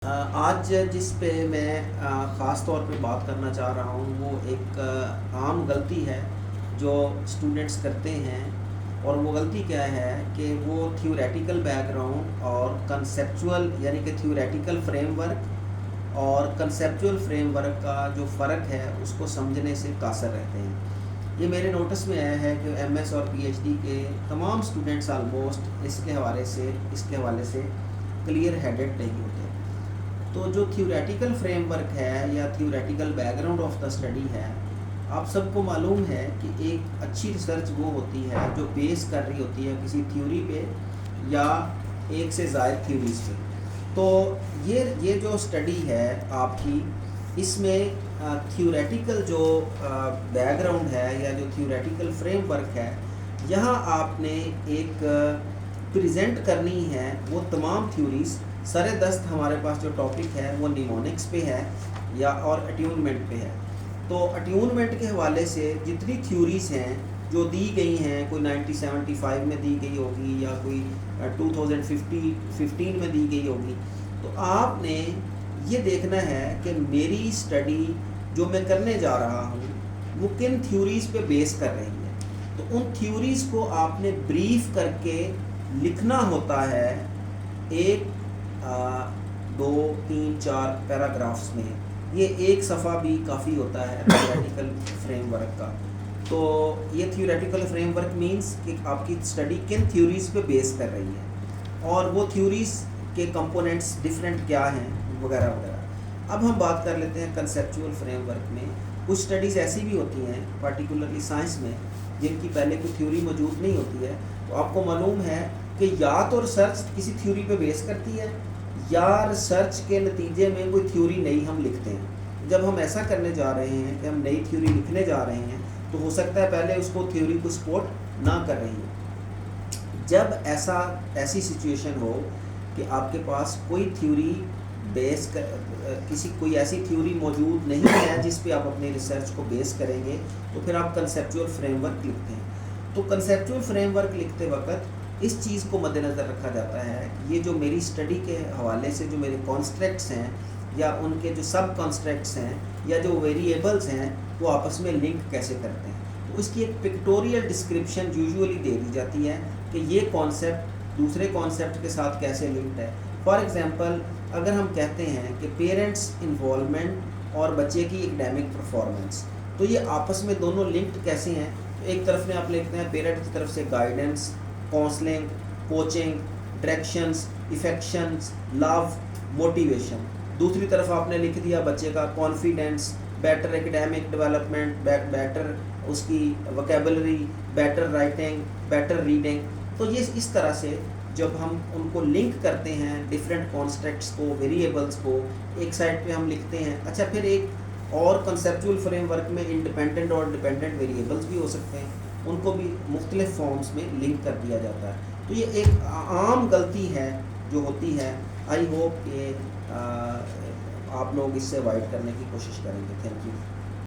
आज जिस पे मैं ख़ास तौर पे बात करना चाह रहा हूँ वो एक आम गलती है जो स्टूडेंट्स करते हैं। और वो गलती क्या है कि वो थ्योरेटिकल बैकग्राउंड और कंसेप्चुअल यानी कि थ्योरेटिकल फ्रेमवर्क और कंसेप्चुअल फ्रेमवर्क का जो फ़र्क है उसको समझने से कासर रहते हैं। ये मेरे नोटिस में आया है कि एमएस और पीएचडी के तमाम स्टूडेंट्स आलमोस्ट इसके हवाले से क्लियर हेडेड नहीं होते। तो जो थ्योरेटिकल फ्रेमवर्क है या theoretical background of the study है, आप सबको मालूम है कि एक अच्छी रिसर्च वो होती है जो बेस कर रही होती है किसी थ्योरी पे या एक से ज़ायद थ्योरीज पे। तो ये जो स्टडी है आपकी, इसमें थ्योरेटिकल जो बैकग्राउंड है या जो थ्योरेटिकल फ्रेमवर्क है, यहाँ आपने एक प्रेजेंट करनी है वो तमाम थ्योरीज। सरे दस्त हमारे पास जो टॉपिक है वो निमोनिक्स पे है या और अट्यूनमेंट पे है। तो अट्यूनमेंट के हवाले से जितनी थ्योरीज हैं जो दी गई हैं, कोई 1975 में दी गई होगी या कोई 2015 में दी गई होगी, तो आपने ये देखना है कि मेरी स्टडी जो मैं करने जा रहा हूँ वो किन थ्योरीज पे बेस कर रही है। तो उन थ्योरीज को आपने ब्रीफ करके लिखना होता है एक 2, 3, 4 पैराग्राफ्स में। ये एक सफ़ा भी काफ़ी होता है थ्योरेटिकल फ्रेमवर्क का। तो ये थ्योरेटिकल फ्रेमवर्क मींस कि आपकी स्टडी किन थ्योरीज पे बेस कर रही है और वो थ्योरीज के कंपोनेंट्स डिफरेंट क्या हैं वगैरह वगैरह। अब हम बात कर लेते हैं कंसेप्चुअल फ्रेमवर्क में। कुछ स्टडीज़ ऐसी भी होती हैं पार्टिकुलरली साइंस में जिनकी पहले कोई थ्योरी मौजूद नहीं होती है। तो आपको मालूम है कि या तो रिसर्च किसी थ्योरी पे बेस करती है या रिसर्च के नतीजे में कोई थ्योरी नई हम लिखते हैं। जब हम ऐसा करने जा रहे हैं कि हम नई थ्योरी लिखने जा रहे हैं तो हो सकता है पहले उसको थ्योरी को सपोर्ट ना कर रही है। जब ऐसी सिचुएशन हो कि आपके पास कोई थ्योरी कोई ऐसी थ्योरी मौजूद नहीं है जिस पे आप अपनी रिसर्च को बेस करेंगे, तो फिर आप कंसेप्चुअल फ्रेमवर्क लिखते हैं। तो कंसेप्चुअल फ्रेमवर्क लिखते वक्त इस चीज़ को मद्देनज़र रखा जाता है कि ये जो मेरी स्टडी के हवाले से जो मेरे कॉन्स्ट्रैक्ट्स हैं या उनके जो सब कॉन्स्ट्रैक्ट्स हैं या जो वेरिएबल्स हैं वो आपस में लिंक कैसे करते हैं। तो इसकी एक पिक्टोरियल डिस्क्रिप्शन यूजुअली दे दी जाती है कि ये कॉन्सेप्ट दूसरे कॉन्सेप्ट के साथ कैसे लिंक्ड है। फॉर एग्ज़ाम्पल, अगर हम कहते हैं कि पेरेंट्स इन्वॉल्वमेंट और बच्चे की एकेडमिक परफॉर्मेंस, तो ये आपस में दोनों लिंक्ड कैसे हैं। तो एक तरफ में आप लिखते हैं पेरेंट की तरफ से guidance, counselling, coaching, directions, affections, love, motivation. दूसरी तरफ आपने लिख दिया बच्चे का confidence, better academic development, better उसकी vocabulary, better writing, better reading. तो ये इस तरह से जब हम उनको लिंक करते हैं डिफरेंट कॉन्स्ट्रैक्ट्स को, वेरिएबल्स को, एक साइड पे हम लिखते हैं। अच्छा, फिर एक और कंसेप्चुअल फ्रेमवर्क में इंडिपेंडेंट और डिपेंडेंट वेरिएबल्स भी हो सकते हैं, उनको भी मुख्तलिफ फॉर्म्स में लिंक कर दिया जाता है। तो ये एक आम गलती है जो होती है। आई होप कि आप लोग इससे अवॉइड करने की कोशिश करेंगे। Thank you.